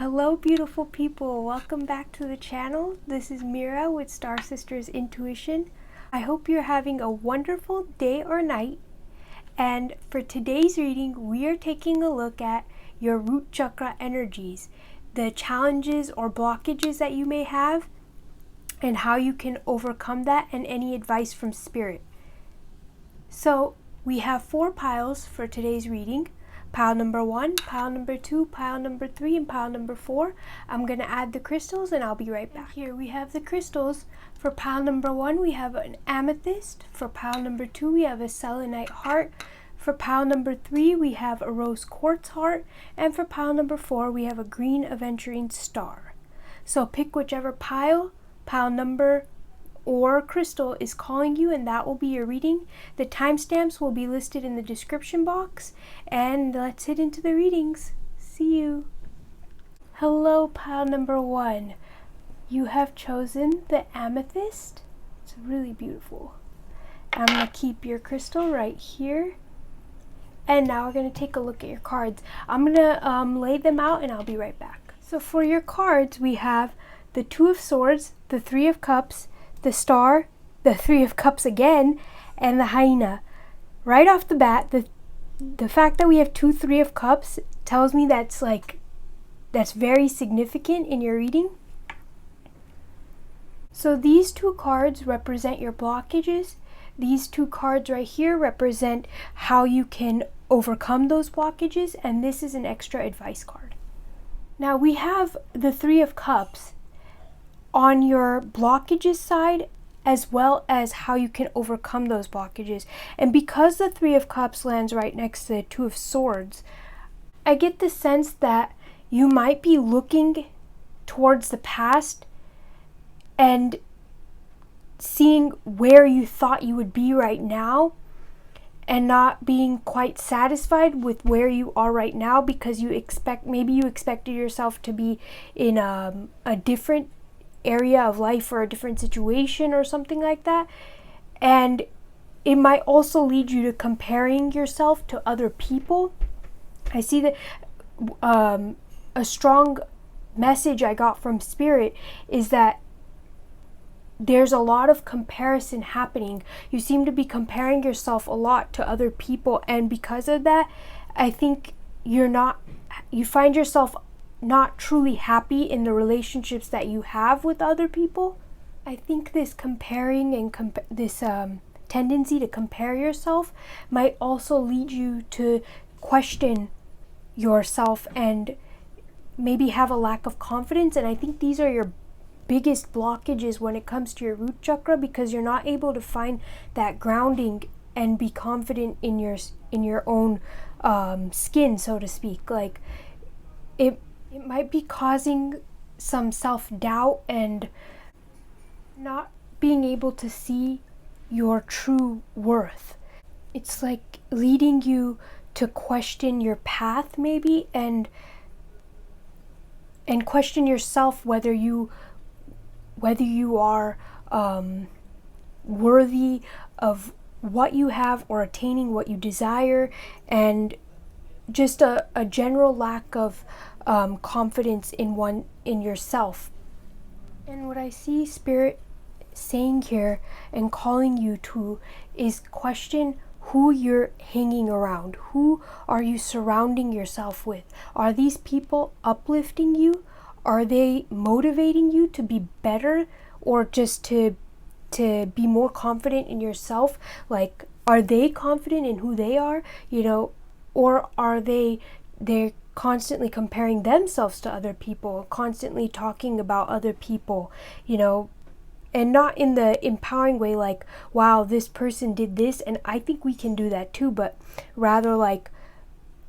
Hello beautiful people, welcome back to the channel. This is Mira with Star Sisters Intuition. I hope you're having a wonderful day or night. And for today's reading, we are taking a look at your root chakra energies, the challenges or blockages that you may have, and how you can overcome that, and any advice from Spirit. So we have 4 piles for today's reading. Pile number 1, pile number 2, pile number 3, and pile number 4. I'm going to add the crystals and I'll be right back. Here we have the crystals. For pile number 1, we have an amethyst. For pile number 2, we have a selenite heart. For pile number 3, we have a rose quartz heart. And for pile number 4, we have a green aventurine star. So pick whichever pile number, or crystal is calling you, and that will be your reading. The timestamps will be listed in the description box, and let's hit into the readings. See you. Hello, pile number 1. You have chosen the amethyst. It's really beautiful. I'm going to keep your crystal right here. And now we're going to take a look at your cards. I'm going to lay them out and I'll be right back. So for your cards, we have the 2 of Swords, the 3 of Cups, the Star, the 3 of Cups again, and the Hyena. Right off the bat, the fact that we have 2 3 of Cups tells me that's very significant in your reading. So these 2 cards represent your blockages. These 2 cards right here represent how you can overcome those blockages, and this is an extra advice card. Now we have the 3 of Cups on your blockages side, as well as how you can overcome those blockages. And because the 3 of Cups lands right next to the 2 of Swords, I get the sense that you might be looking towards the past and seeing where you thought you would be right now, and not being quite satisfied with where you are right now, because maybe you expected yourself to be in a different area of life or a different situation or something like that. And it might also lead you to comparing yourself to other people. I see that a strong message I got from Spirit is that there's a lot of comparison happening. You seem to be comparing yourself a lot to other people, and because of that, I think you find yourself not truly happy in the relationships that you have with other people. I think this comparing and this tendency to compare yourself might also lead you to question yourself and maybe have a lack of confidence. And I think these are your biggest blockages when it comes to your root chakra, because you're not able to find that grounding and be confident in your own skin, so to speak. Like it might be causing some self-doubt and not being able to see your true worth. It's like leading you to question your path maybe, and question yourself whether you are worthy of what you have or attaining what you desire, and just a general lack of confidence in yourself. And what I see Spirit saying here and calling you to is question who you're hanging around. Who are you surrounding yourself with? Are these people uplifting you? Are they motivating you to be better, or just to be more confident in yourself? Like, are they confident in who they are, or are they're constantly comparing themselves to other people, constantly talking about other people, and not in the empowering way, like, wow, this person did this and I think we can do that too, but rather like,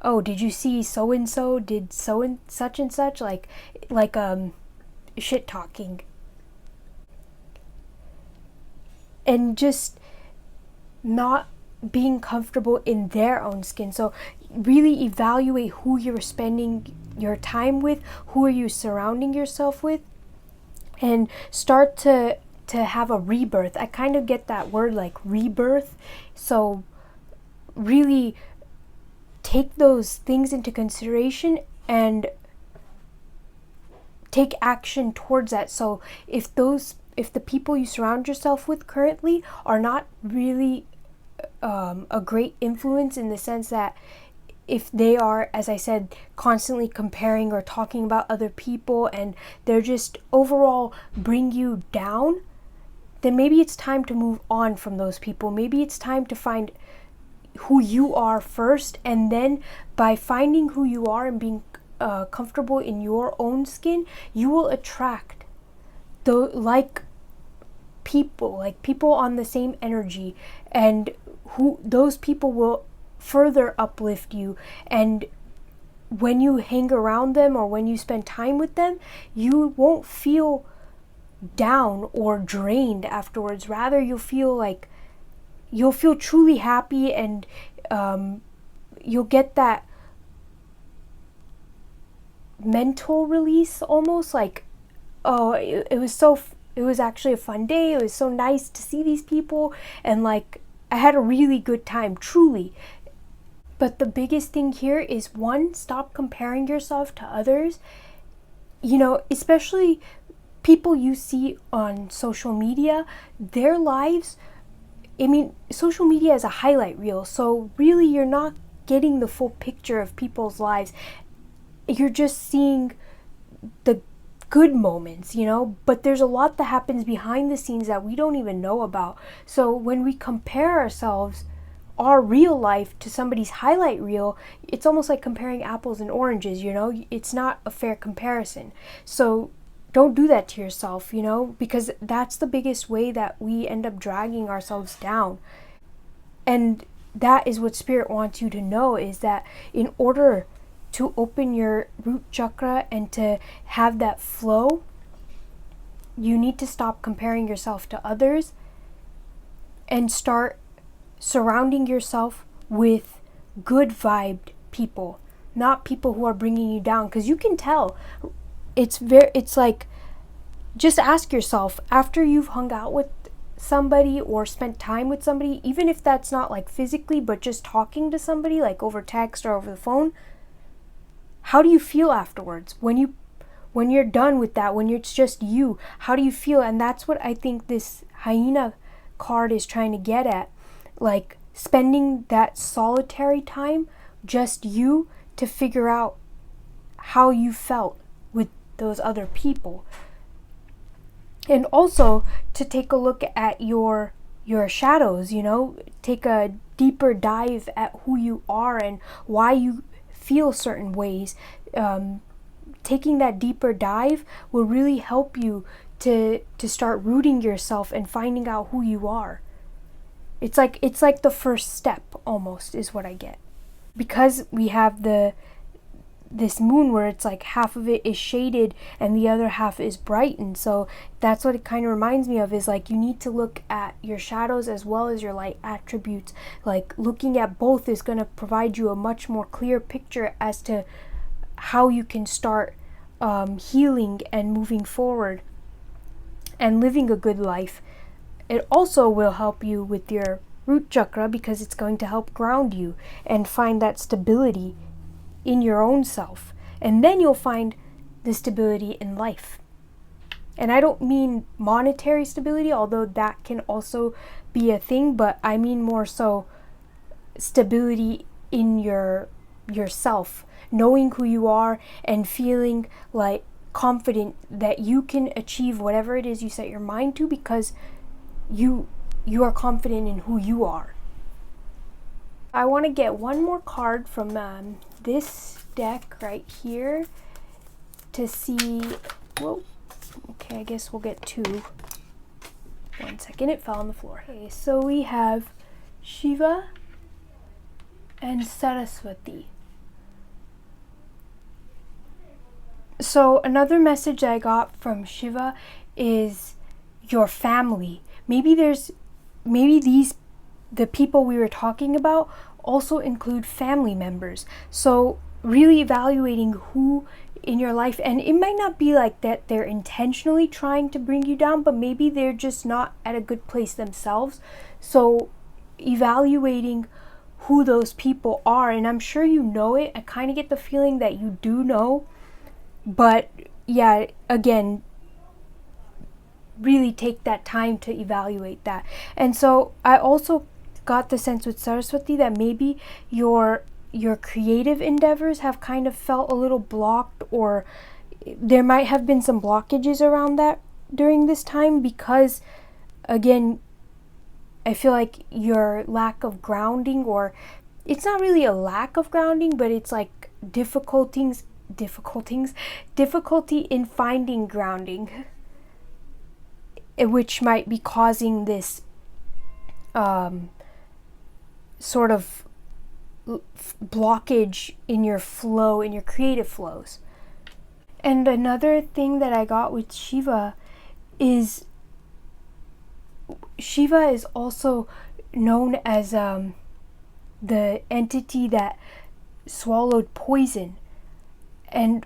oh, did you see so and so did so and such, like shit talking, and just not being comfortable in their own skin. So really evaluate who you're spending your time with, who are you surrounding yourself with, and start to have a rebirth. I kind of get that word, like rebirth. So really take those things into consideration and take action towards that. So if the people you surround yourself with currently are not really a great influence, in the sense that if they are, as I said, constantly comparing or talking about other people, and they're just overall bring you down, then maybe it's time to move on from those people. Maybe it's time to find who you are first, and then by finding who you are and being comfortable in your own skin, you will attract people on the same energy, and who those people will further uplift you. And when you hang around them or when you spend time with them, you won't feel down or drained afterwards. Rather, you'll feel truly happy, and you'll get that mental release, almost like, oh, it was actually a fun day. It was so nice to see these people, and like I had a really good time, truly. But the biggest thing here is, one, stop comparing yourself to others. Especially people you see on social media, their lives, social media is a highlight reel, so really you're not getting the full picture of people's lives. You're just seeing the good moments, but there's a lot that happens behind the scenes that we don't even know about. So when we compare ourselves, our real life, to somebody's highlight reel, it's almost like comparing apples and oranges. It's not a fair comparison. So don't do that to yourself, because that's the biggest way that we end up dragging ourselves down. And that is what Spirit wants you to know, is that in order to open your root chakra and to have that flow, you need to stop comparing yourself to others and start surrounding yourself with good vibed people, not people who are bringing you down. Because you can tell. It's like, just ask yourself, after you've hung out with somebody or spent time with somebody, even if that's not like physically, but just talking to somebody like over text or over the phone, how do you feel afterwards? When you're done with that, when it's just you, how do you feel? And that's what I think this hyena card is trying to get at. Like, spending that solitary time, just you, to figure out how you felt with those other people. And also to take a look at your shadows, take a deeper dive at who you are and why you feel certain ways. Taking that deeper dive will really help you to start rooting yourself and finding out who you are. It's like the first step, almost, is what I get. Because we have this moon where it's like half of it is shaded and the other half is brightened. So that's what it kind of reminds me of, is like you need to look at your shadows as well as your light attributes. Like, looking at both is going to provide you a much more clear picture as to how you can start healing and moving forward and living a good life. It also will help you with your root chakra, because it's going to help ground you and find that stability in your own self. And then you'll find the stability in life. And I don't mean monetary stability, although that can also be a thing, but I mean more so stability in yourself, knowing who you are and feeling like confident that you can achieve whatever it is you set your mind to, because you are confident in who you are. I want to get one more card from this deck right here to see. Whoa. Okay, I guess we'll get two. 1 second, it fell on the floor. Okay, so we have Shiva and Saraswati. So another message I got from Shiva is your family. Maybe the people we were talking about also include family members. So really evaluating who in your life, and it might not be like that they're intentionally trying to bring you down, but maybe they're just not at a good place themselves. So evaluating who those people are, and I'm sure you know it. I kind of get the feeling that you do know, but yeah, again, really take that time to evaluate that. And so I also got the sense with Saraswati that maybe your creative endeavors have kind of felt a little blocked, or there might have been some blockages around that during this time, because again, I feel like your lack of grounding, or it's not really a lack of grounding, but it's like difficulty in finding grounding, which might be causing this sort of blockage in your flow, in your creative flows. And another thing that I got with Shiva is also known as the entity that swallowed poison and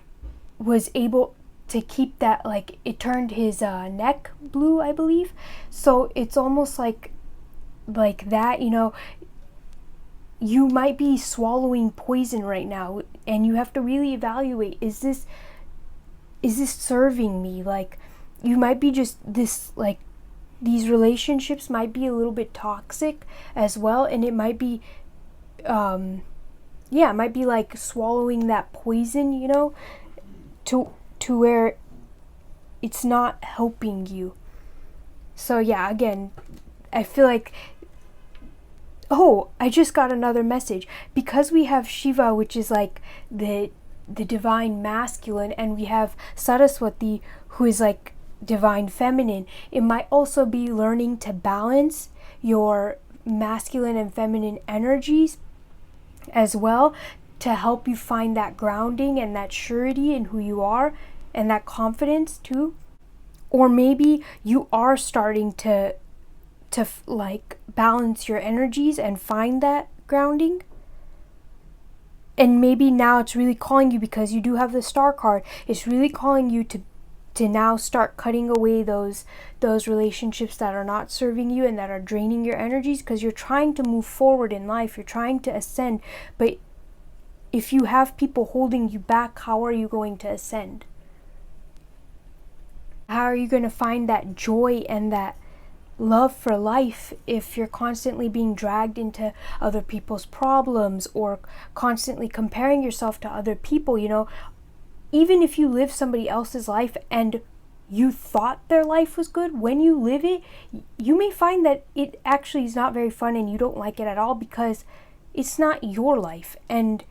was able to keep that, like, it turned his neck blue, I believe. So it's almost like that, you know, you might be swallowing poison right now, and you have to really evaluate, is this serving me? Like, you might be just this, like, these relationships might be a little bit toxic as well, and it might be it might be like swallowing that poison, you know, to where it's not helping you. So yeah, again, I feel like, oh, I just got another message. Because we have Shiva, which is like the divine masculine, and we have Saraswati, who is like divine feminine, it might also be learning to balance your masculine and feminine energies as well, to help you find that grounding and that surety in who you are, and that confidence too. Or maybe you are starting to like balance your energies and find that grounding, and maybe now it's really calling you, because you do have the star card, it's really calling you to now start cutting away those relationships that are not serving you and that are draining your energies, because you're trying to move forward in life, you're trying to ascend. But if you have people holding you back, how are you going to ascend? How are you going to find that joy and that love for life if you're constantly being dragged into other people's problems, or constantly comparing yourself to other people? You know, even if you live somebody else's life and you thought their life was good, when you live it, you may find that it actually is not very fun and you don't like it at all, because it's not your life, and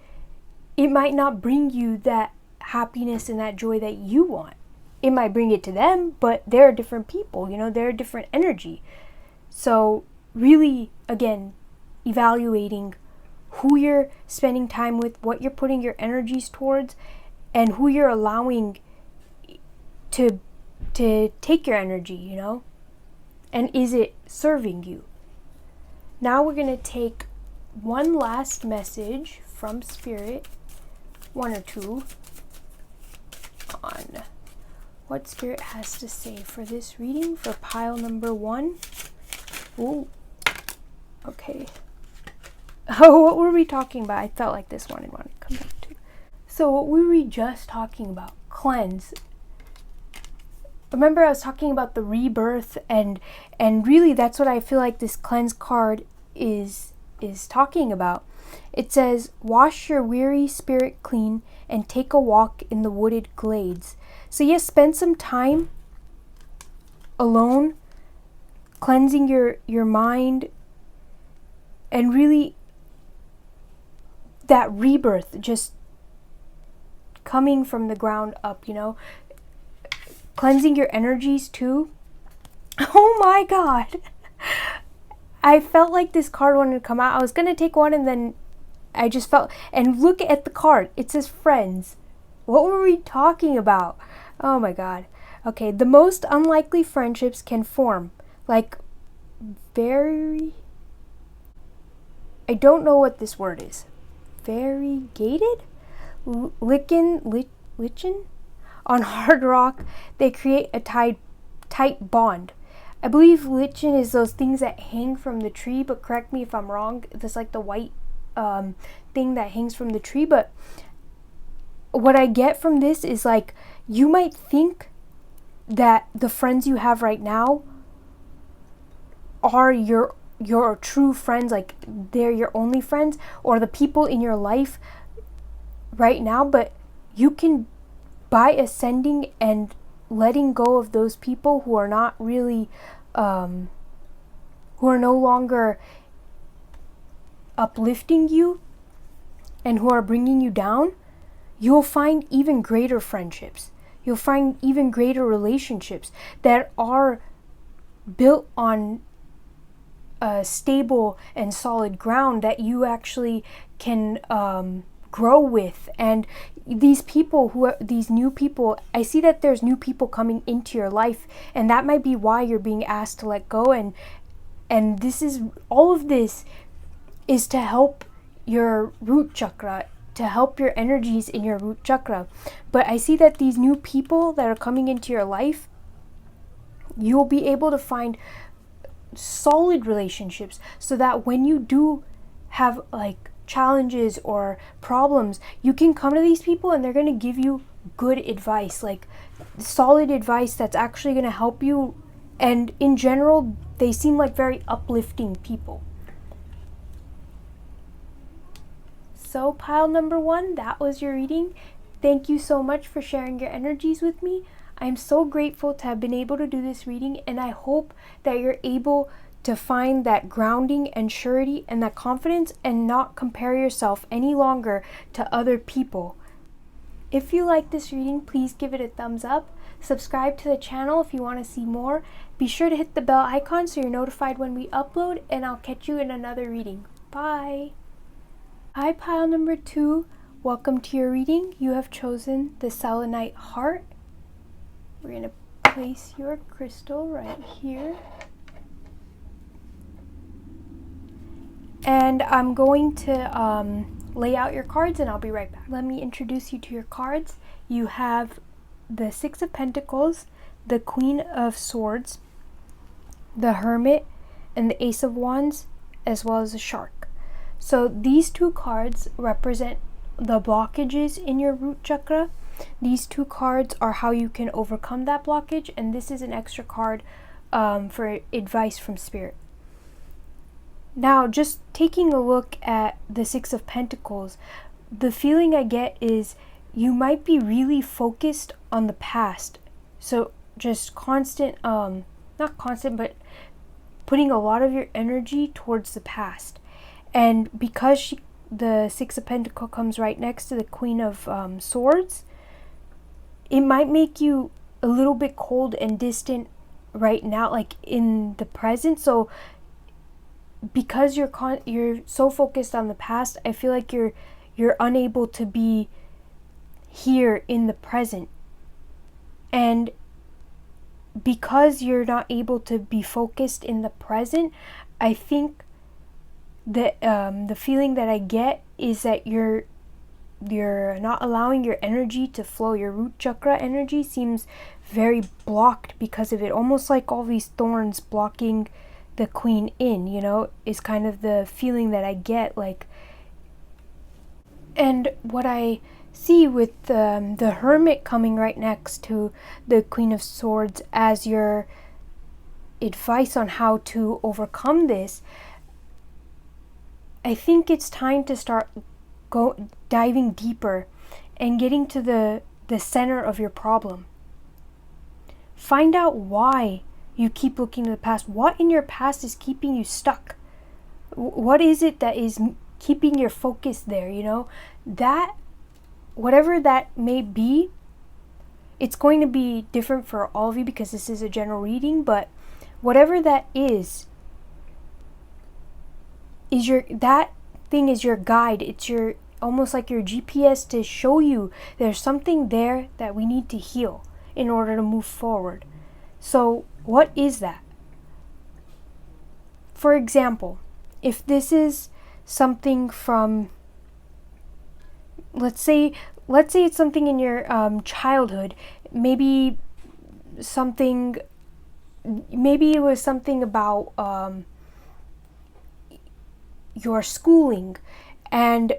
it might not bring you that happiness and that joy that you want. It might bring it to them, but they're different people, you know, they're a different energy. So really, again, evaluating who you're spending time with, what you're putting your energies towards, and who you're allowing to take your energy, you know, and is it serving you? Now we're going to take one last message from Spirit, one or two, on what Spirit has to say for this reading for pile number 1. Ooh, okay. Oh, what were we talking about? I felt like this one I wanted to come back to. So what were we just talking about? Cleanse. Remember I was talking about the rebirth, and really that's what I feel like this cleanse card is talking about. It says, wash your weary spirit clean and take a walk in the wooded glades. So yes, spend some time alone, cleansing your mind, and really that rebirth, just coming from the ground up, you know, cleansing your energies too. Oh my God. I felt like this card wanted to come out. I was going to take one, and then I just felt, and look at the card. It says friends. What were we talking about? Oh my God. Okay, the most unlikely friendships can form, like I don't know what this word is. Variegated? Lichen? On hard rock, they create a tight bond. I believe lichen is those things that hang from the tree, but correct me if I'm wrong. It's like the white thing that hangs from the tree. But what I get from this is like you might think that the friends you have right now are your true friends, like they're your only friends, or the people in your life right now, but you can, by ascending and letting go of those people who are not really who are no longer uplifting you and who are bringing you down, you'll find even greater friendships. You'll find even greater relationships that are built on a stable and solid ground that you actually can grow with. And these people these new people, I see that there's new people coming into your life, and that might be why you're being asked to let go. And this is, all of this is to help your root chakra, to help your energies in your root chakra. But I see that these new people that are coming into your life, you'll be able to find solid relationships, so that when you do have like challenges or problems, you can come to these people and they're going to give you good advice, like solid advice that's actually going to help you. And in general, they seem like very uplifting people. So pile number 1, that was your reading. Thank you so much for sharing your energies with me. I'm so grateful to have been able to do this reading, and I hope that you're able to find that grounding and surety and that confidence, and not compare yourself any longer to other people. If you like this reading, please give it a thumbs up. Subscribe to the channel if you want to see more. Be sure to hit the bell icon so you're notified when we upload, and I'll catch you in another reading. Bye! Hi, pile number 2. Welcome to your reading. You have chosen the selenite heart. We're going to place your crystal right here. And I'm going to lay out your cards, and I'll be right back. Let me introduce you to your cards. You have the Six of Pentacles, the Queen of Swords, the Hermit, and the Ace of Wands, as well as the Shark. So these 2 cards represent the blockages in your root chakra. These 2 cards are how you can overcome that blockage, and this is an extra card for advice from Spirit. Now, just taking a look at the Six of Pentacles, the feeling I get is you might be really focused on the past. So just constant, not constant, but putting a lot of your energy towards the past. And because the Six of Pentacles comes right next to the Queen of Swords, it might make you a little bit cold and distant right now, like in the present. So because you're so focused on the past, I feel like you're unable to be here in the present. And because you're not able to be focused in the present, I think that the feeling that I get is that you're not allowing your energy to flow. Your root chakra energy seems very blocked because of it, almost like all these thorns blocking the queen in, is kind of the feeling that I get. Like, and what I see with the Hermit coming right next to the Queen of Swords as your advice on how to overcome this, I think it's time to start diving deeper and getting to the center of your problem. Find out why you keep looking to the past. What in your past is keeping you stuck? What is it that is keeping your focus there? That, whatever that may be, it's going to be different for all of you because this is a general reading, but whatever that is that thing is your guide. It's your, almost like your GPS to show you there's something there that we need to heal in order to move forward. So what is that? For example, if this is something from, let's say it's something in your childhood, maybe it was something about your schooling, and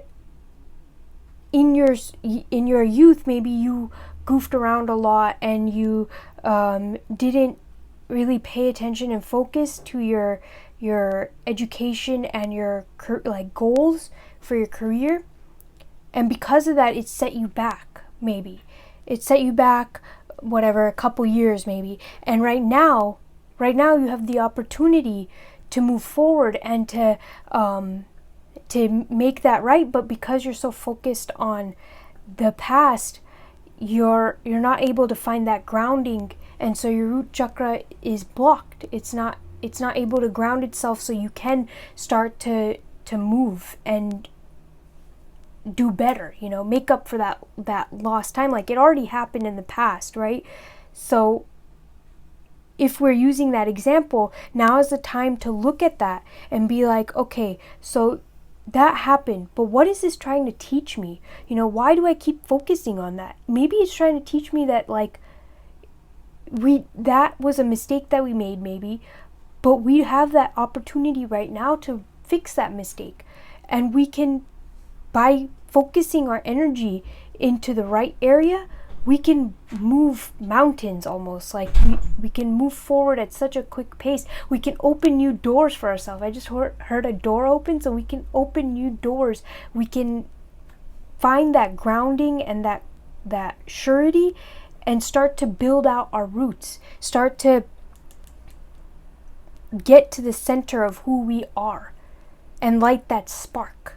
in your youth, maybe you goofed around a lot and you didn't really pay attention and focus to your education and your like goals for your career, and because of that it set you back. Maybe it set you back whatever, a couple years maybe, and right now you have the opportunity to move forward and to make that right. But because you're so focused on the past, you're not able to find that grounding, and so your root chakra is blocked. It's not able to ground itself, so you can start to move and do better, make up for that lost time. Like, it already happened in the past, right? So if we're using that example, now is the time to look at that and be like, okay, so that happened, but what is this trying to teach me? Why do I keep focusing on that? Maybe it's trying to teach me that, like, that was a mistake that we made, maybe, but we have that opportunity right now to fix that mistake. And we can, by focusing our energy into the right area, we can move mountains almost. Like, we can move forward at such a quick pace. We can open new doors for ourselves. I just heard a door open, so we can open new doors. We can find that grounding and that surety and start to build out our roots. Start to get to the center of who we are and light that spark.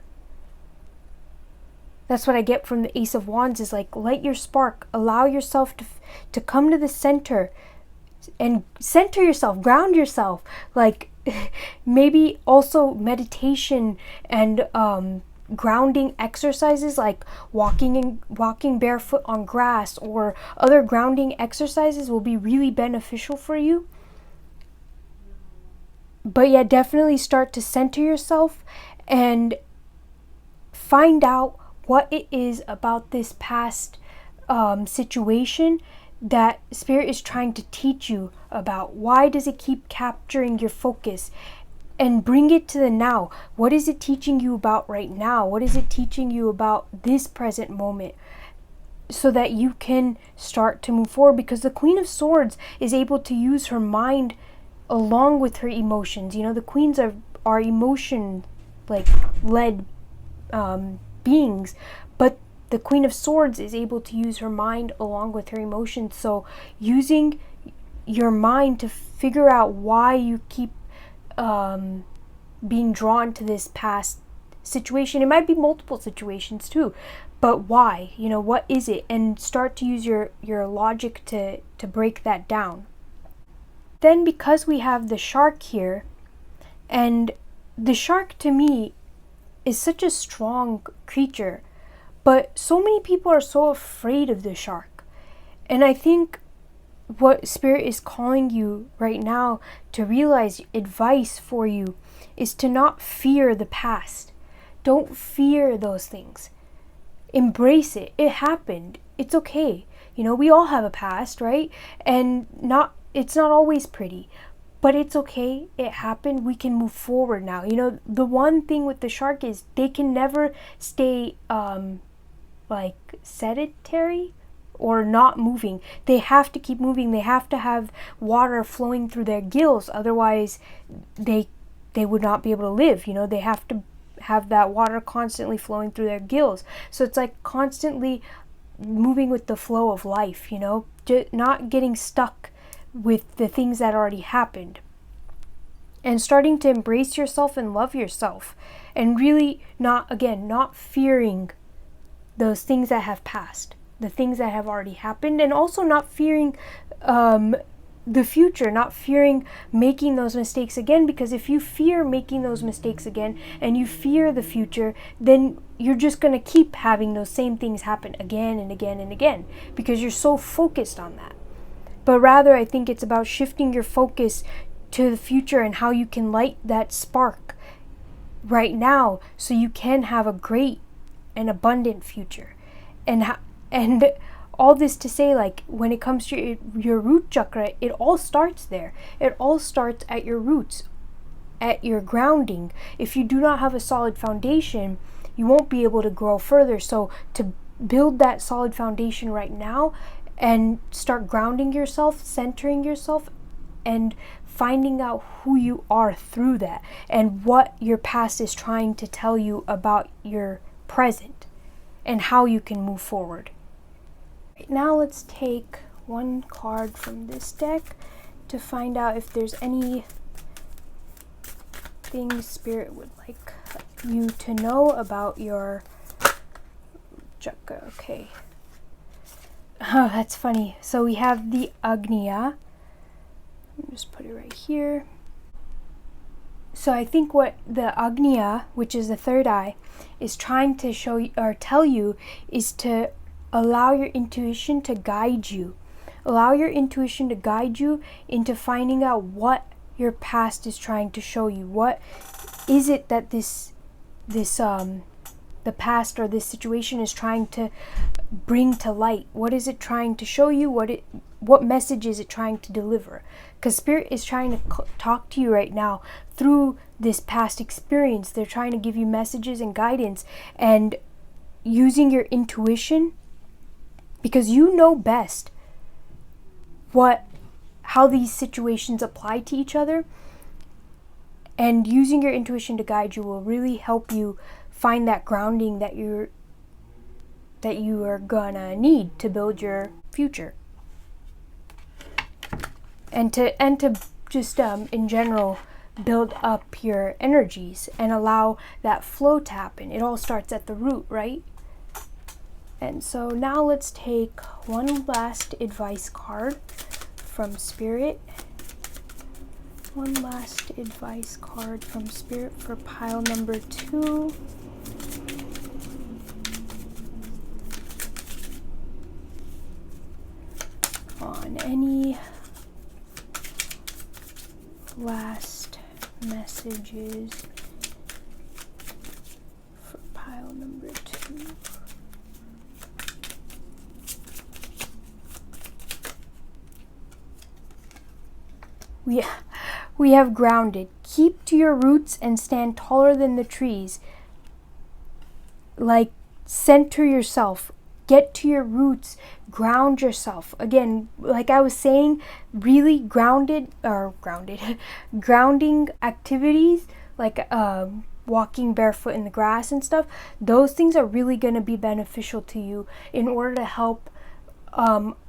That's what I get from the Ace of Wands, is like, light your spark. Allow yourself to come to the center and center yourself, ground yourself. Like, maybe also meditation and grounding exercises, like walking barefoot on grass, or other grounding exercises will be really beneficial for you. But yeah, definitely start to center yourself and find out what it is about this past situation that Spirit is trying to teach you about. Why does it keep capturing your focus? And bring it to the now. What is it teaching you about right now? What is it teaching you about this present moment? So that you can start to move forward. Because the Queen of Swords is able to use her mind along with her emotions. The queens are emotion led beings, but the Queen of Swords is able to use her mind along with her emotions. So using your mind to figure out why you keep being drawn to this past situation. It might be multiple situations too, but why? What is it? And start to use your logic to break that down. Then, because we have the shark here, and the shark to me is such a strong creature, but so many people are so afraid of the shark. And I think what Spirit is calling you right now to realize, advice for you, is to not fear the past. Don't fear those things. Embrace it. It happened. It's okay. We all have a past, right? And it's not always pretty, but it's okay. It happened. We can move forward now. The one thing with the shark is they can never stay sedentary or not moving. They have to keep moving. They have to have water flowing through their gills. Otherwise, they would not be able to live. They have to have that water constantly flowing through their gills. So it's like constantly moving with the flow of life, not getting stuck with the things that already happened. And starting to embrace yourself and love yourself. And really not fearing those things that have passed. The things that have already happened, and also not fearing the future, not fearing making those mistakes again, because if you fear making those mistakes again and you fear the future, then you're just going to keep having those same things happen again and again and again, because you're so focused on that. But rather, I think it's about shifting your focus to the future and how you can light that spark right now so you can have a great and abundant future. And all this to say, like, when it comes to your root chakra, it all starts there. It all starts at your roots, at your grounding. If you do not have a solid foundation, you won't be able to grow further. So to build that solid foundation right now and start grounding yourself, centering yourself, and finding out who you are through that and what your past is trying to tell you about your present and how you can move forward. Right, now let's take one card from this deck to find out if there's any things Spirit would like you to know about your chakra. Okay. Oh, that's funny. So we have the Agnya. Just put it right here. So I think what the Agnya, which is the third eye, is trying to show you or tell you is to allow your intuition to guide you. Allow your intuition to guide you into finding out what your past is trying to show you. What is it that the past or this situation is trying to bring to light? What is it trying to show you? What message is it trying to deliver? Because Spirit is trying to talk to you right now through this past experience. They're trying to give you messages and guidance, and using your intuition, because you know best how these situations apply to each other, and using your intuition to guide you will really help you find that grounding that you are gonna need to build your future, and to just in general build up your energies and allow that flow to happen. It all starts at the root, right? And so now let's take one last advice card from Spirit. One last advice card from Spirit for pile number 2. On any last messages for pile number 2. We have grounded. Keep to your roots and stand taller than the trees. Like, center yourself. Get to your roots. Ground yourself. Again, like I was saying, really grounding activities like walking barefoot in the grass and stuff, those things are really going to be beneficial to you in order to help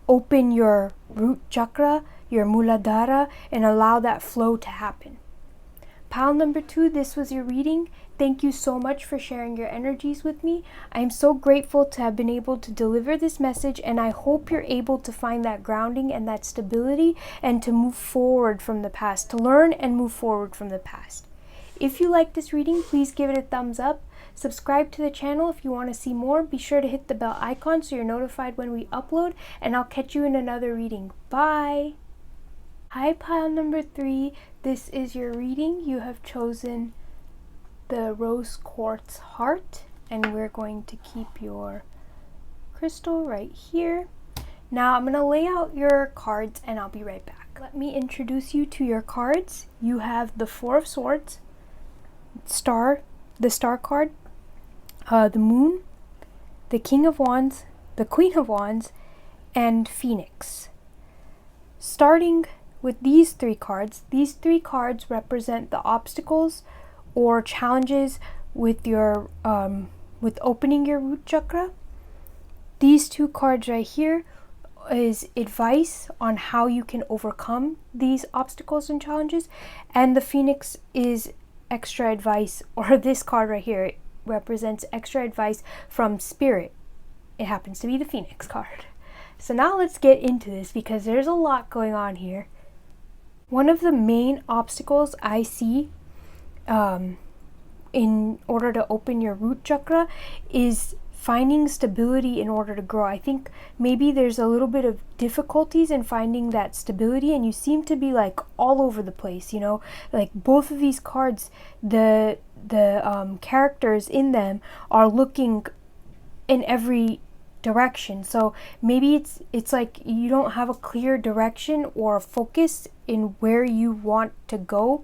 open your root chakra, your Muladhara, and allow that flow to happen. Pile number 2, this was your reading. Thank you so much for sharing your energies with me. I'm so grateful to have been able to deliver this message, and I hope you're able to find that grounding and that stability and to move forward from the past, to learn and move forward from the past. If you like this reading, please give it a thumbs up. Subscribe to the channel if you want to see more. Be sure to hit the bell icon so you're notified when we upload, and I'll catch you in another reading. Bye! Hi, pile number 3. This is your reading. You have chosen the rose quartz heart, and we're going to keep your crystal right here. Now I'm going to lay out your cards and I'll be right back. Let me introduce you to your cards. You have the 4 of Swords, the Star card, the Moon, the King of Wands, the Queen of Wands, and Phoenix. Starting with these 3 cards represent the obstacles or challenges with your with opening your root chakra. These 2 cards right here is advice on how you can overcome these obstacles and challenges, and the Phoenix is extra advice, or this card right here represents extra advice from Spirit. It happens to be the Phoenix card. So now let's get into this, because there's a lot going on here. One of the main obstacles I see in order to open your root chakra is finding stability in order to grow. I think maybe there's a little bit of difficulties in finding that stability, and you seem to be like all over the place, you know, like both of these cards, the characters in them are looking in every direction. So maybe it's like you don't have a clear direction or a focus in where you want to go,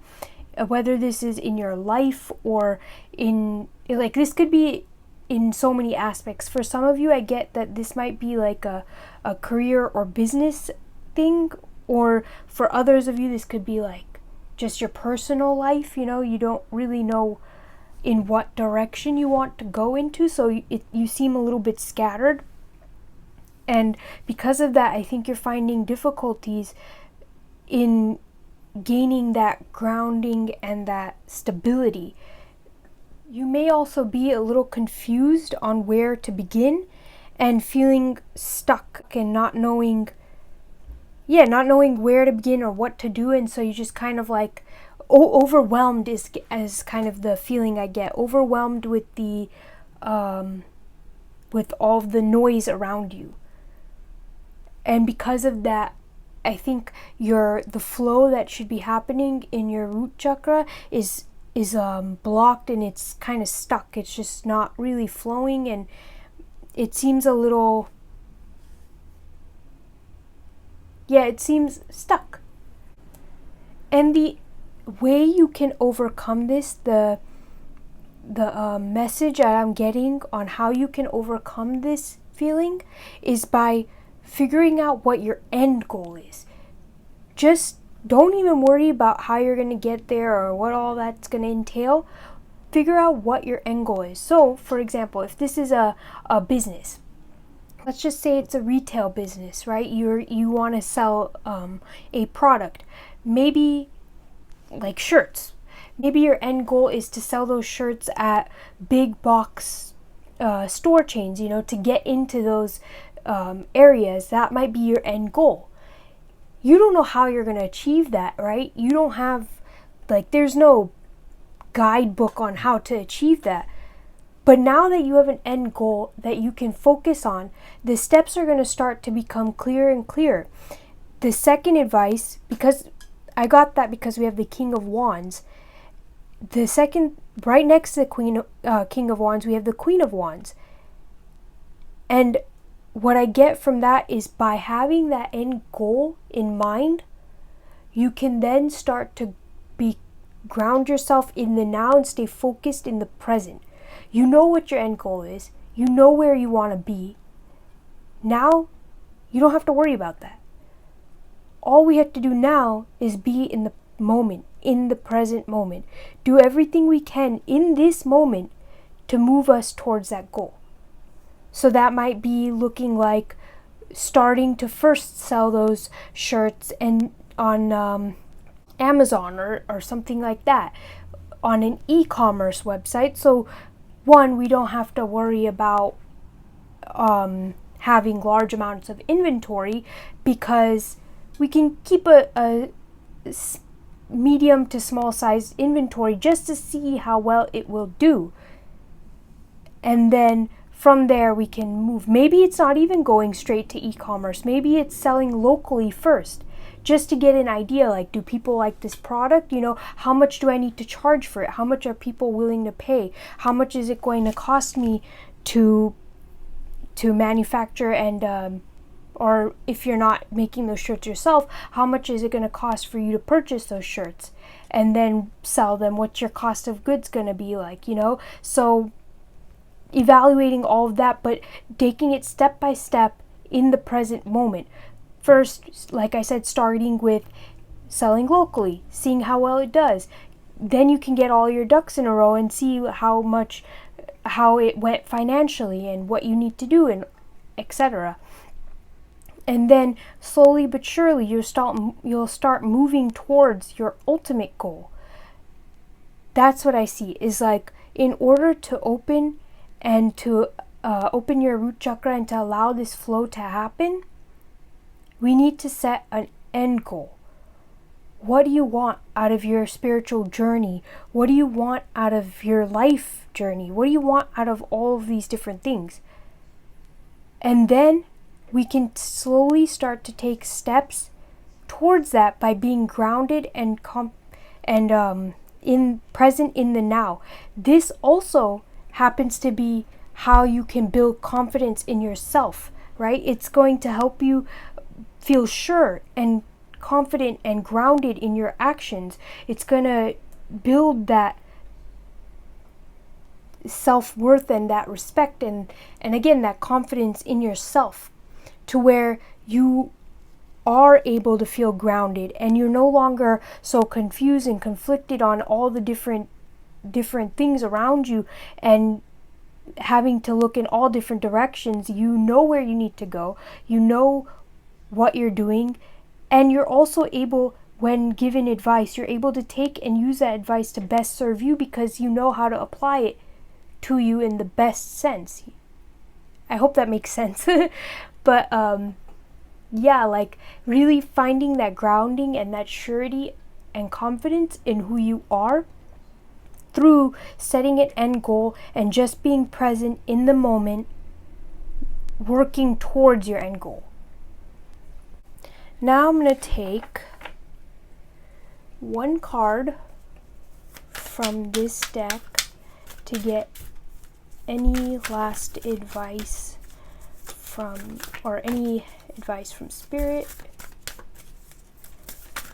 whether this is in your life or in, like, this could be in so many aspects. For some of you, I get that this might be like a career or business thing, or for others of you, this could be like just your personal life. You don't really know in what direction you want to go into, so you seem a little bit scattered. And because of that, I think you're finding difficulties in gaining that grounding and that stability. You may also be a little confused on where to begin and feeling stuck and not knowing where to begin or what to do. And so you just kind of like overwhelmed is kind of the feeling I get. Overwhelmed with the with all the noise around you. And because of that, I think the flow that should be happening in your root chakra is blocked, and it's kind of stuck. It's just not really flowing, and it seems a little, it seems stuck. And the way you can overcome this, the message that I'm getting on how you can overcome this feeling is by figuring out what your end goal is. Just don't even worry about how you're going to get there or what all that's going to entail. Figure out what your end goal is. So, for example, if this is a business, let's just say it's a retail business, right? You want to sell a product, maybe like shirts. Maybe your end goal is to sell those shirts at big box store chains, to get into those areas. That might be your end goal. You don't know how you're going to achieve that, right? You don't have, there's no guidebook on how to achieve that. But now that you have an end goal that you can focus on, the steps are going to start to become clearer and clearer. The second advice, because I got that because we have the King of Wands. The second, right next to the King of Wands, we have the Queen of Wands. And what I get from that is by having that end goal in mind, you can then start to ground yourself in the now and stay focused in the present. You know what your end goal is. You know where you want to be. Now, you don't have to worry about that. All we have to do now is be in the moment, in the present moment. Do everything we can in this moment to move us towards that goal. So that might be looking like starting to first sell those shirts and on Amazon or something like that, on an e-commerce website. So one, we don't have to worry about having large amounts of inventory, because we can keep a medium to small size inventory just to see how well it will do. And then from there we can move. Maybe it's not even going straight to e-commerce. Maybe it's selling locally first, just to get an idea, do people like this product? How much do I need to charge for it? How much are people willing to pay? How much is it going to cost me to manufacture and or if you're not making those shirts yourself, how much is it going to cost for you to purchase those shirts and then sell them? What's your cost of goods going to be like, So evaluating all of that, but taking it step by step in the present moment. First, like I said, starting with selling locally, seeing how well it does. Then you can get all your ducks in a row and see how it went financially and what you need to do, and etc. And then slowly but surely you'll start moving towards your ultimate goal. That's what I see, is in order to open and to open your root chakra and to allow this flow to happen, we need to set an end goal. What do you want out of your spiritual journey? What do you want out of your life journey? What do you want out of all of these different things? And then we can slowly start to take steps towards that by being grounded and in present in the now. This also happens to be how you can build confidence in yourself, right? It's going to help you feel sure and confident and grounded in your actions. It's going to build that self-worth and that respect and again that confidence in yourself, to where you are able to feel grounded and you're no longer so confused and conflicted on all the different things around you and having to look in all different directions. You know where you need to go, you know what you're doing, and you're also able, when given advice, you're able to take and use that advice to best serve you because you know how to apply it to you in the best sense. I hope that makes sense. But yeah, like really finding that grounding and that surety and confidence in who you are through setting an end goal and just being present in the moment, working towards your end goal. Now I'm going to take one card from this deck to get any last advice from, or any advice from Spirit,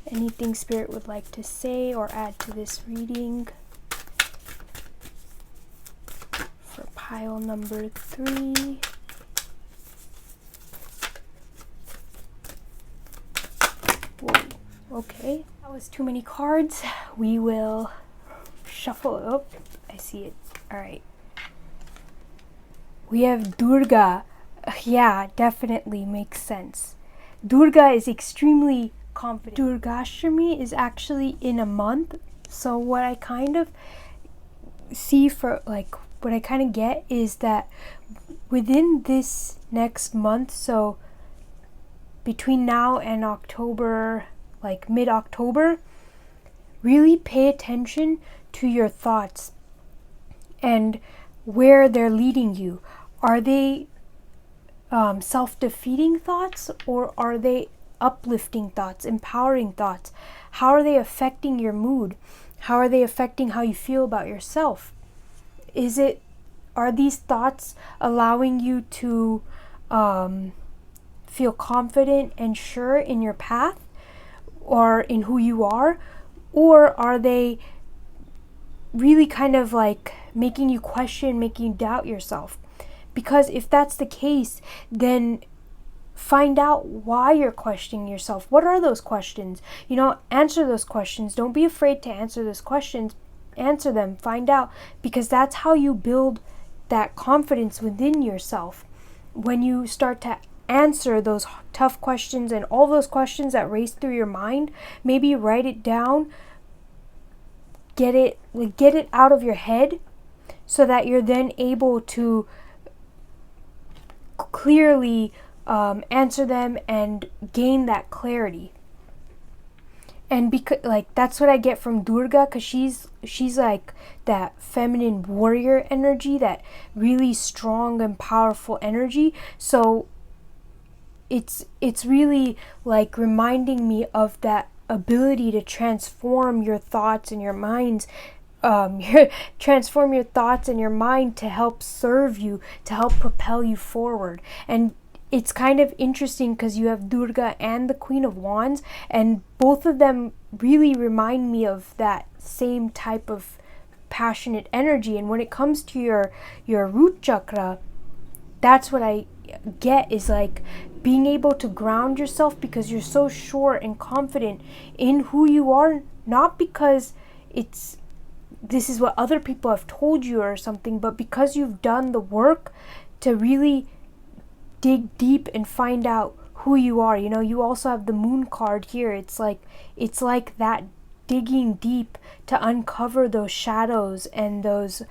anything Spirit would like to say or add to this reading for pile number 3. Whoa, okay, that was too many cards. We will shuffle it up. I see it. All right. We have Durga. Yeah, definitely makes sense. Durga is extremely confident. Durgashtami is actually in a month. So what I kind of see for, like, what I kind of get is that within this next month, so between now and October, like mid-October, really pay attention to your thoughts and where they're leading you. Are they self-defeating thoughts, or are they uplifting thoughts, empowering thoughts? How are they affecting your mood? How are they affecting how you feel about yourself? Are these thoughts allowing you to feel confident and sure in your path or in who you are? Or are they really kind of like making you question, making you doubt yourself? Because if that's the case, then find out why you're questioning yourself. What are those questions? Answer those questions. Don't be afraid to answer those questions. Answer them. Find out, because that's how you build that confidence within yourself. When you start to answer those tough questions and all those questions that race through your mind, maybe write it down, get it out of your head, so that you're then able to clearly answer them and gain that clarity. And because that's what I get from Durga, because she's like that feminine warrior energy, that really strong and powerful energy. So it's really like reminding me of that ability to transform your thoughts and your minds, transform your thoughts and your mind to help serve you, to help propel you forward. And it's kind of interesting because you have Durga and the Queen of Wands, and both of them really remind me of that same type of passionate energy. And when it comes to your root chakra, that's what I get, is like being able to ground yourself because you're so sure and confident in who you are, not because this is what other people have told you or something, but because you've done the work to really dig deep and find out who you are. You also have the Moon card here. It's like that digging deep to uncover those shadows and those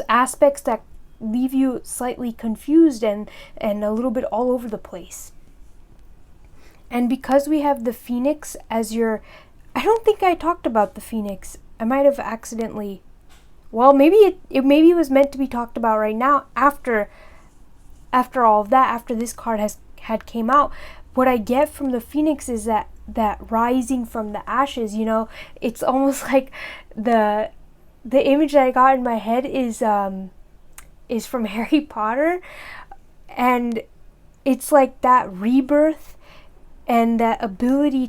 aspects that leave you slightly confused and a little bit all over the place. And because we have the Phoenix as I don't think I talked about the Phoenix. I might have accidentally. Well, maybe it was meant to be talked about right now after all of that, after this card had came out. What I get from the Phoenix is that rising from the ashes. It's almost like the image that I got in my head is from Harry Potter, and it's like that rebirth and that ability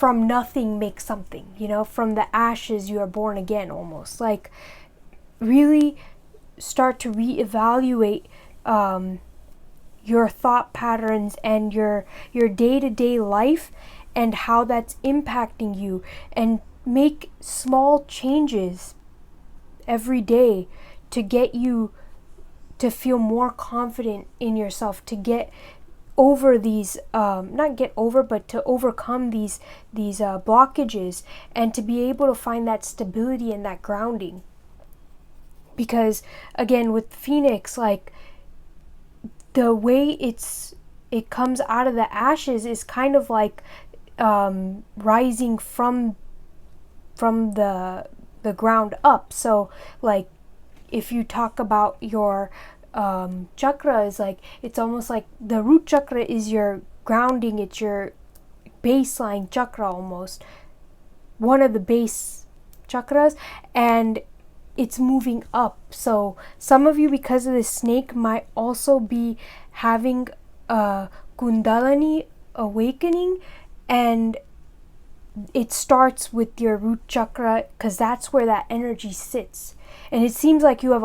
from nothing make something, you know, from the ashes you are born again, almost. Like, really start to reevaluate your thought patterns and your day-to-day life and how that's impacting you, and make small changes every day to get you to feel more confident in yourself, to get over these not get over, but to overcome these blockages, and to be able to find that stability and that grounding. Because again, with Phoenix, like, the way it comes out of the ashes is kind of like rising from the ground up. So like, if you talk about your chakra, is like, it's almost like the root chakra is your grounding, it's your baseline chakra, almost one of the base chakras, and it's moving up. So some of you, because of this snake, might also be having a Kundalini awakening, and it starts with your root chakra, because that's where that energy sits. And it seems like you have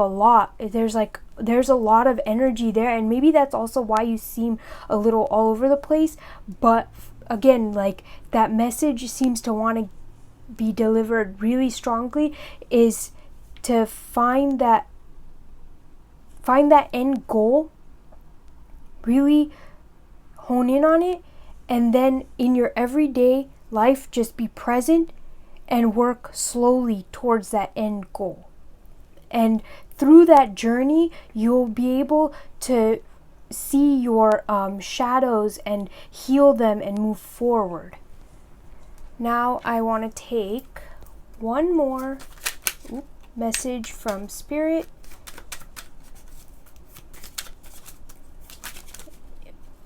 there's a lot of energy there, and maybe that's also why you seem a little all over the place. But again, like, that message seems to want to be delivered really strongly, is to find that end goal, really hone in on it, and then in your everyday life just be present and work slowly towards that end goal. And through that journey, you'll be able to see your shadows and heal them and move forward. Now I want to take one more message from Spirit.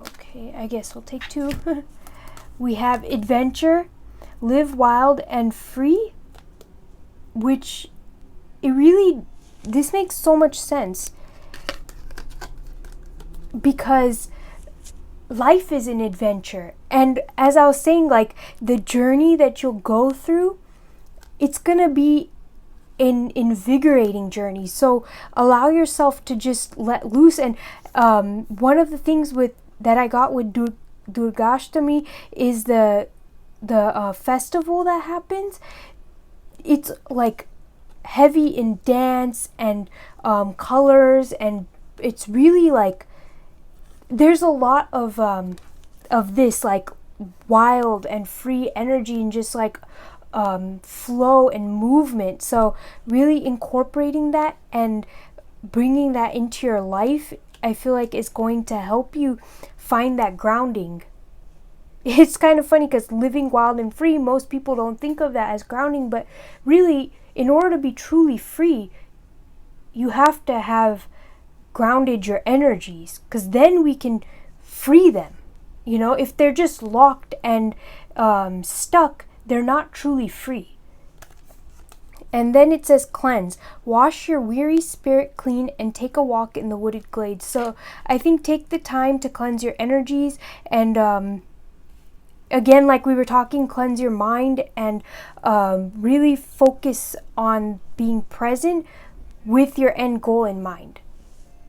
Okay, I guess we'll take two. We have adventure, live wild and free, which this makes so much sense, because life is an adventure. And as I was saying, like, the journey that you'll go through, it's gonna be an invigorating journey. So allow yourself to just let loose. And one of the things that I got with Durgashtami is the festival that happens. It's like heavy in dance and colors, and it's really like, there's a lot of this like wild and free energy, and just like flow and movement. So really incorporating that and bringing that into your life, I feel like is going to help you find that grounding. It's kind of funny, because living wild and free, most people don't think of that as grounding, but really, in order to be truly free, you have to have grounded your energies, because then we can free them. You know, if they're just locked and stuck, they're not truly free. And then it says cleanse. Wash your weary spirit clean and take a walk in the wooded glades. So I think take the time to cleanse your energies, and again, like we were talking, cleanse your mind, and really focus on being present with your end goal in mind.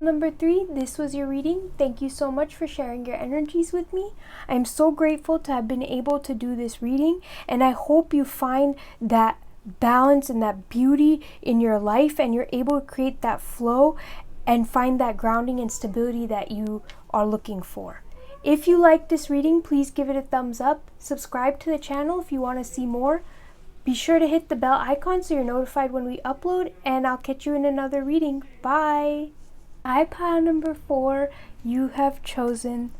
Number 3, this was your reading. Thank you so much for sharing your energies with me. I'm so grateful to have been able to do this reading, and I hope you find that balance and that beauty in your life, and you're able to create that flow and find that grounding and stability that you are looking for. If you like this reading, please give it a thumbs up. Subscribe to the channel if you want to see more. Be sure to hit the bell icon so you're notified when we upload, and I'll catch you in another reading. Bye! Pile number 4, you have chosen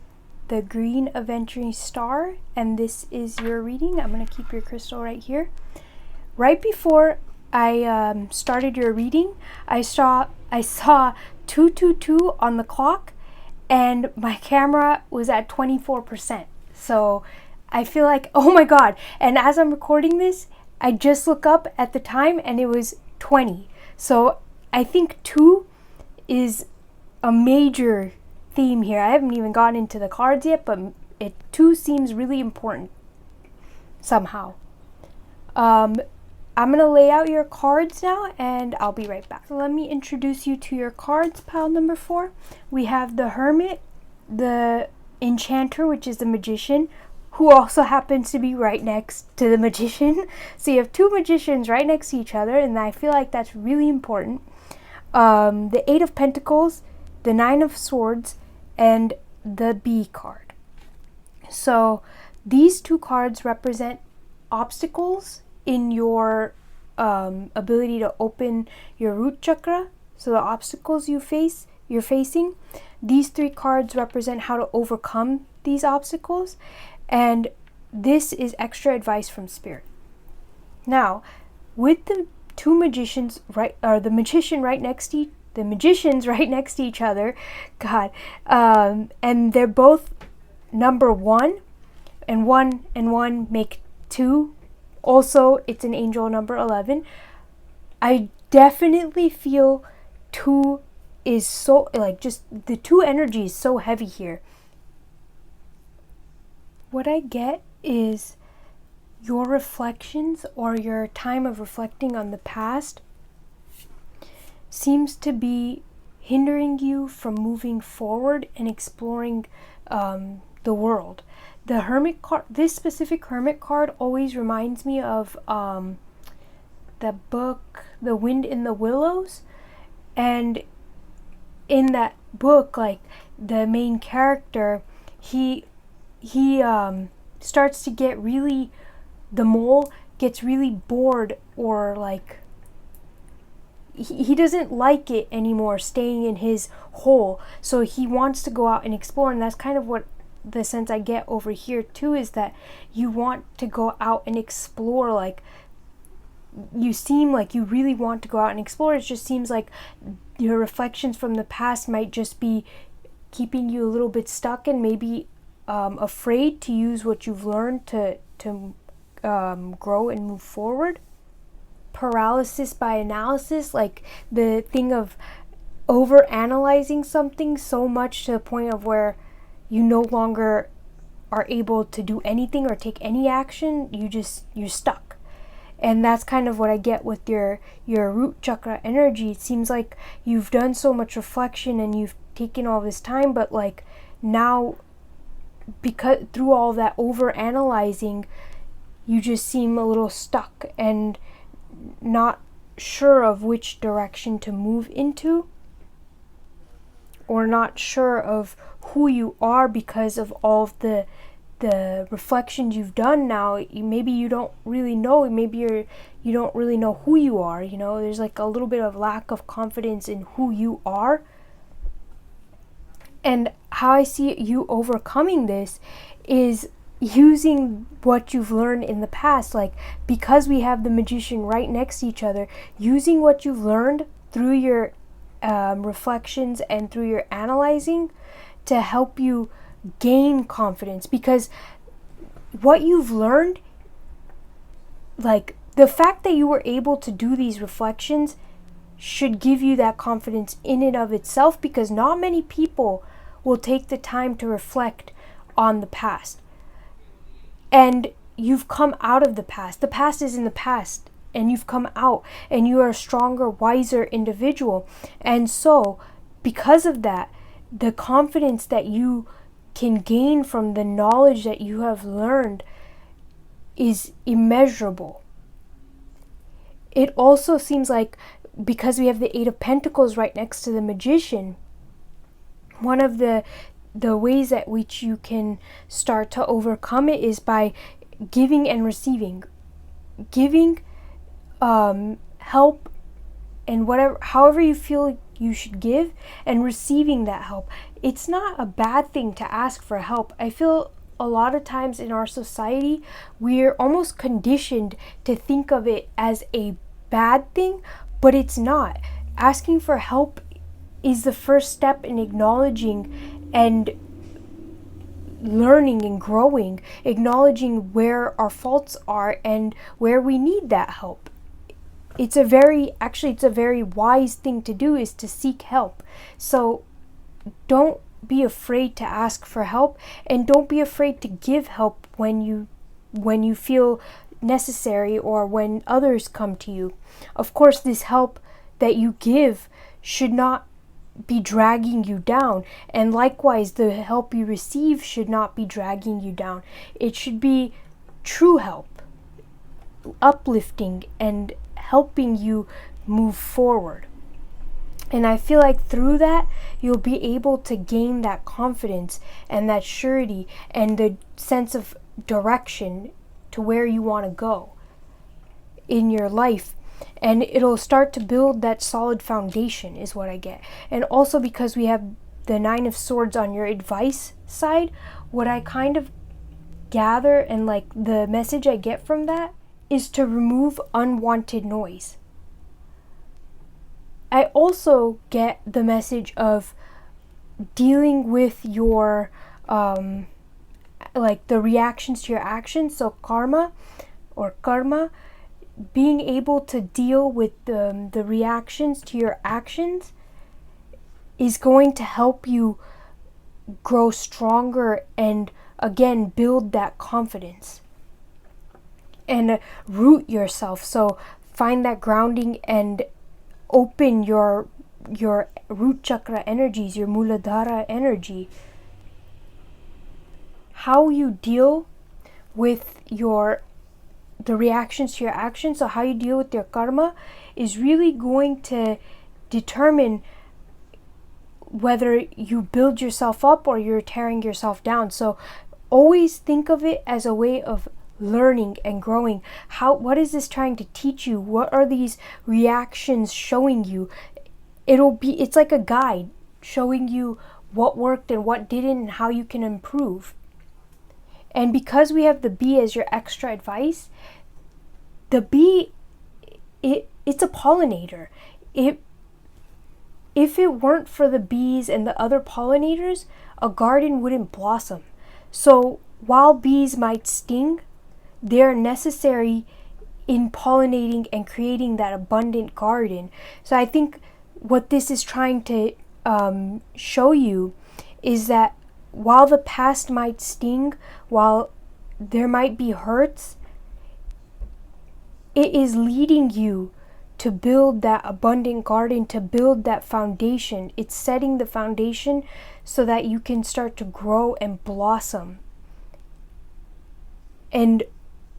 the green aventurine star, and this is your reading. I'm going to keep your crystal right here. Right before I started your reading, I saw 222 on the clock, and my camera was at 24%. So I feel like, oh my god. And as I'm recording this, I just look up at the time and it was 20. So I think 2 is a major theme here. I haven't even gotten into the cards yet, but 2 seems really important. somehow. I'm going to lay out your cards now, and I'll be right back. So let me introduce you to your cards, pile number 4. We have the Hermit, the Enchanter, which is the Magician, who also happens to be right next to the Magician. So you have 2 Magicians right next to each other, and I feel like that's really important. The 8 of Pentacles, the 9 of Swords, and the Bee card. So these 2 cards represent obstacles in your ability to open your root chakra. So the obstacles you're facing. These 3 cards represent how to overcome these obstacles, and this is extra advice from Spirit. Now, with the 2 magicians the magicians right next to each other, and they're both number 1, and 1 and 1 make 2. Also, it's an angel number 11. I definitely feel 2 is so, like, just the 2 energy is so heavy here. What I get is your reflections, or your time of reflecting on the past, seems to be hindering you from moving forward and exploring the world. The Hermit card, this specific Hermit card, always reminds me of the book The Wind in the Willows. And in that book, like, the main character, he starts to get really, the mole gets really bored, or like he doesn't like it anymore staying in his hole, so he wants to go out and explore. And that's kind of what the sense I get over here too, is that you want to go out and explore. Like, you seem like you really want to go out and explore. It just seems like your reflections from the past might just be keeping you a little bit stuck, and maybe afraid to use what you've learned to grow and move forward. Paralysis by analysis, like the thing of over analyzing something so much to the point of where you no longer are able to do anything or take any action. You're stuck. And that's kind of what I get with your root chakra energy. It seems like you've done so much reflection and you've taken all this time, but like now, because through all that over analyzing, you just seem a little stuck and not sure of which direction to move into, or not sure of who you are because of all of the reflections you've done. Now maybe you don't really know, maybe you don't really know who you are. There's like a little bit of lack of confidence in who you are. And how I see you overcoming this is using what you've learned in the past. Like, because we have the Magician right next to each other, using what you've learned through your reflections and through your analyzing to help you gain confidence. Because what you've learned, like the fact that you were able to do these reflections, should give you that confidence in and of itself, because not many people will take the time to reflect on the past. And you've come out of the past. The past is in the past, and you've come out, and you are a stronger, wiser individual. And so, because of that, the confidence that you can gain from the knowledge that you have learned is immeasurable. It also seems like, because we have the 8 of Pentacles right next to the Magician, one of the ways at which you can start to overcome it is by giving and receiving. Giving help and however you feel you should give, and receiving that help. It's not a bad thing to ask for help. I feel a lot of times in our society, we're almost conditioned to think of it as a bad thing, but it's not. Asking for help is the first step in acknowledging and learning and growing, acknowledging where our faults are and where we need that help. It's a very wise thing to do, is to seek help. So don't be afraid to ask for help, and don't be afraid to give help when you when you feel necessary or when others come to you. Of course, this help that you give should not be dragging you down, and likewise the help you receive should not be dragging you down. It should be true help, uplifting and helping you move forward. And I feel like through that you'll be able to gain that confidence and that surety and the sense of direction to where you want to go in your life. And it'll start to build that solid foundation is what I get. And also because we have the Nine of Swords on your advice side, what I kind of gather and like the message I get from that is to remove unwanted noise. I also get the message of dealing with your like the reactions to your actions, so karma, being able to deal with the reactions to your actions is going to help you grow stronger and again build that confidence and root yourself. So find that grounding and open your root chakra energies, your Muladhara energy. How you deal with the reactions to your actions, so how you deal with your karma, is really going to determine whether you build yourself up or you're tearing yourself down. So always think of it as a way of learning and growing. What is this trying to teach you? What are these reactions showing you? It's like a guide showing you what worked and what didn't and how you can improve. And because we have the bee as your extra advice, the bee, it's a pollinator. If it weren't for the bees and the other pollinators, a garden wouldn't blossom. So while bees might sting, they're necessary in pollinating and creating that abundant garden. So I think what this is trying to show you is that while the past might sting, while there might be hurts, it is leading you to build that abundant garden, to build that foundation. It's setting the foundation so that you can start to grow and blossom and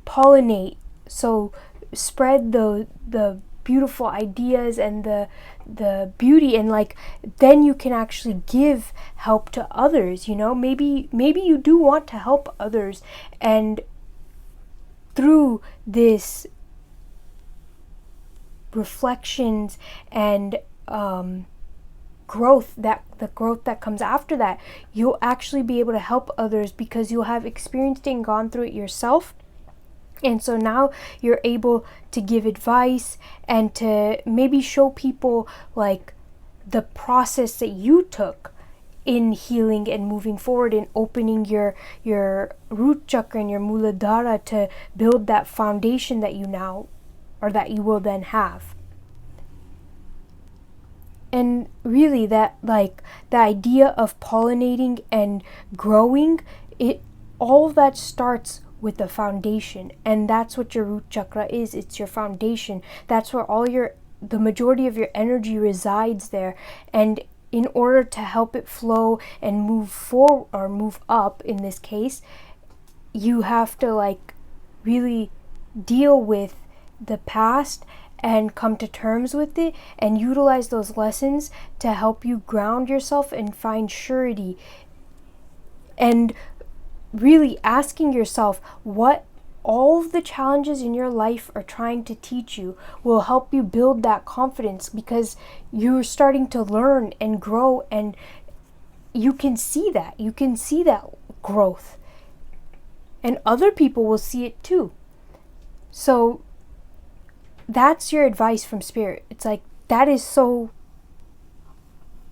pollinate. So spread the beautiful ideas and the beauty, and like then you can actually give help to others. Maybe you do want to help others, and through this reflections and growth, the growth that comes after that, you'll actually be able to help others because you'll have experienced it and gone through it yourself. And so now you're able to give advice and to maybe show people like the process that you took in healing and moving forward and opening your root chakra and your Muladhara to build that foundation that you will then have. And really that like the idea of pollinating and growing, all of that starts with the foundation, and that's what your root chakra is. It's your foundation. That's where the majority of your energy resides there. And in order to help it flow and move forward or move up in this case, you have to like really deal with the past and come to terms with it and utilize those lessons to help you ground yourself and find surety. And really asking yourself what all of the challenges in your life are trying to teach you will help you build that confidence, because you're starting to learn and grow, and you can see that growth, and other people will see it too. So that's your advice from Spirit. It's like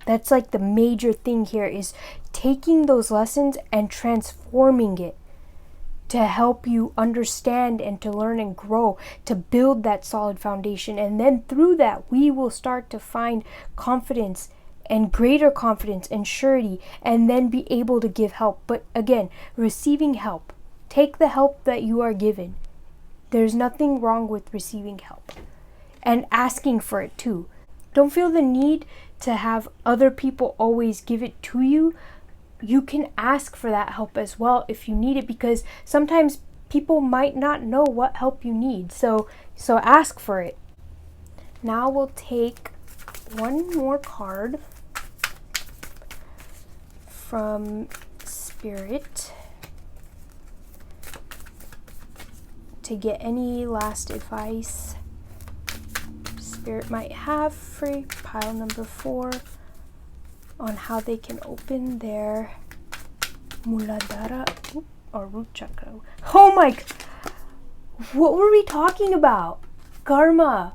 that's like the major thing here, is taking those lessons and transforming it to help you understand and to learn and grow, to build that solid foundation. And then through that, we will start to find confidence and greater confidence and surety, and then be able to give help. But again, receiving help Take the help that you are given. There's nothing wrong with receiving help and asking for it too. Don't feel the need to have other people always give it to you. You can ask for that help as well if you need it, because sometimes people might not know what help you need. So ask for it. Now we'll take one more card from Spirit to get any last advice Spirit might have for pile number 4 on how they can open their Muladhara or root chakra. Oh my, what were we talking about? Karma.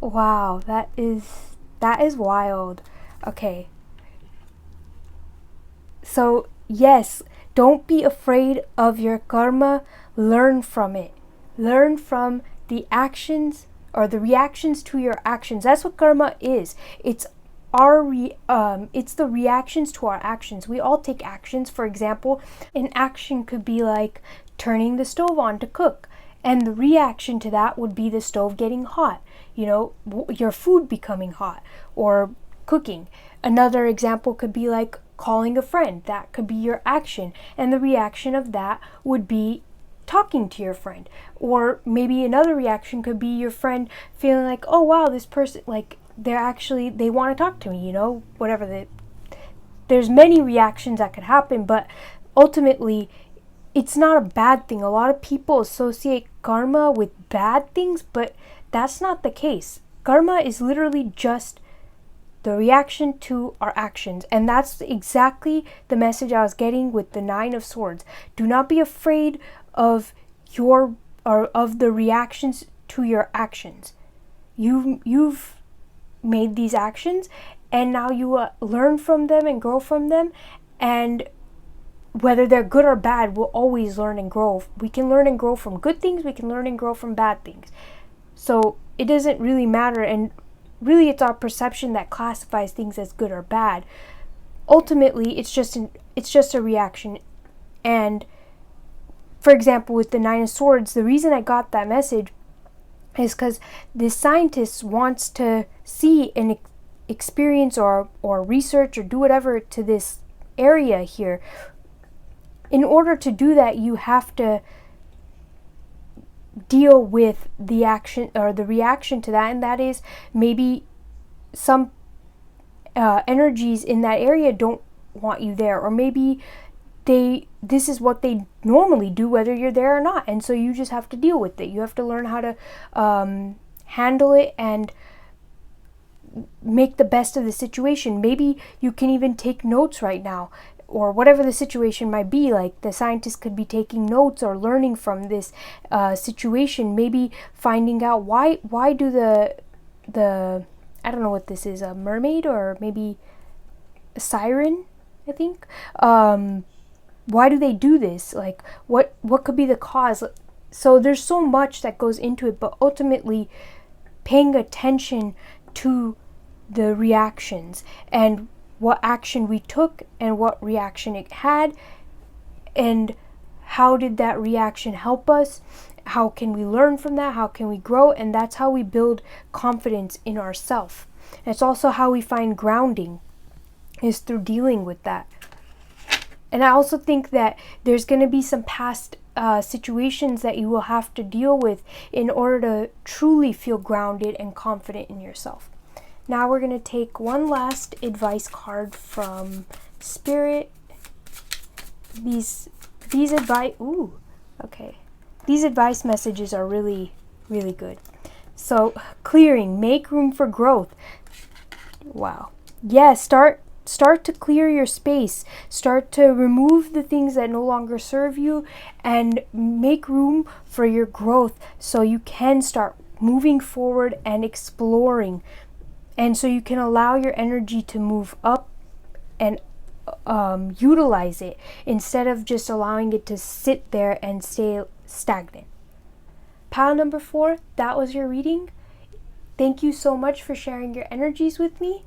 Wow, that is wild. Okay. So, yes, don't be afraid of your karma. Learn from it. Learn from the actions or the reactions to your actions. That's what karma is. It's it's the reactions to our actions. We all take actions. For example, an action could be like turning the stove on to cook, and the reaction to that would be the stove getting hot, your food becoming hot or cooking. Another example could be like calling a friend. That could be your action, and the reaction of that would be talking to your friend. Or maybe another reaction could be your friend feeling like, oh wow, this person, like they want to talk to me, whatever. There's many reactions that could happen, but ultimately it's not a bad thing. A lot of people associate karma with bad things, but that's not the case. Karma is literally just the reaction to our actions, and that's exactly the message I was getting with the 9 of Swords. Do not be afraid of the reactions to your actions. You've made these actions, and now you learn from them and grow from them, and whether they're good or bad, we'll always learn and grow. We can learn and grow from good things, we can learn and grow from bad things. So it doesn't really matter, and really it's our perception that classifies things as good or bad. Ultimately, it's just a reaction. And for example, with the 9 of Swords, the reason I got that message is because this scientist wants to see and experience or research or do whatever to this area here. In order to do that, you have to deal with the action or the reaction to that, and that is maybe some energies in that area don't want you there, or maybe this is what they normally do whether you're there or not, and so you just have to deal with it. You have to learn how to handle it and make the best of the situation. Maybe you can even take notes right now, or whatever the situation might be. Like the scientist could be taking notes or learning from this situation, maybe finding out why do the I don't know what this is, a mermaid or maybe a siren, I think. Why do they do this? Like what could be the cause? So there's so much that goes into it, but ultimately paying attention to the reactions and what action we took and what reaction it had, and how did that reaction help us? How can we learn from that? How can we grow? And that's how we build confidence in ourselves. It's also how we find grounding, is through dealing with that. And I also think that there's going to be some past situations that you will have to deal with in order to truly feel grounded and confident in yourself. Now we're going to take one last advice card from Spirit. These advice messages are really, really good. So, clearing, make room for growth. Wow. Yes, start to clear your space. Start to remove the things that no longer serve you and make room for your growth so you can start moving forward and exploring. And so you can allow your energy to move up and utilize it instead of just allowing it to sit there and stay stagnant. Pile number 4, that was your reading. Thank you so much for sharing your energies with me.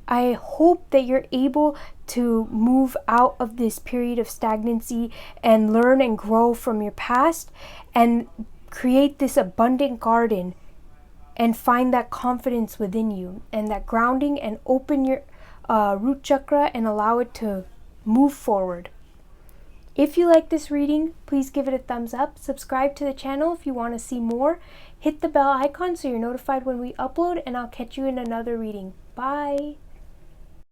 I hope that you're able to move out of this period of stagnancy and learn and grow from your past and create this abundant garden and find that confidence within you and that grounding, and open your root chakra and allow it to move forward. If you like this reading, please give it a thumbs up. Subscribe to the channel if you want to see more. Hit the bell icon so you're notified when we upload, and I'll catch you in another reading. Bye.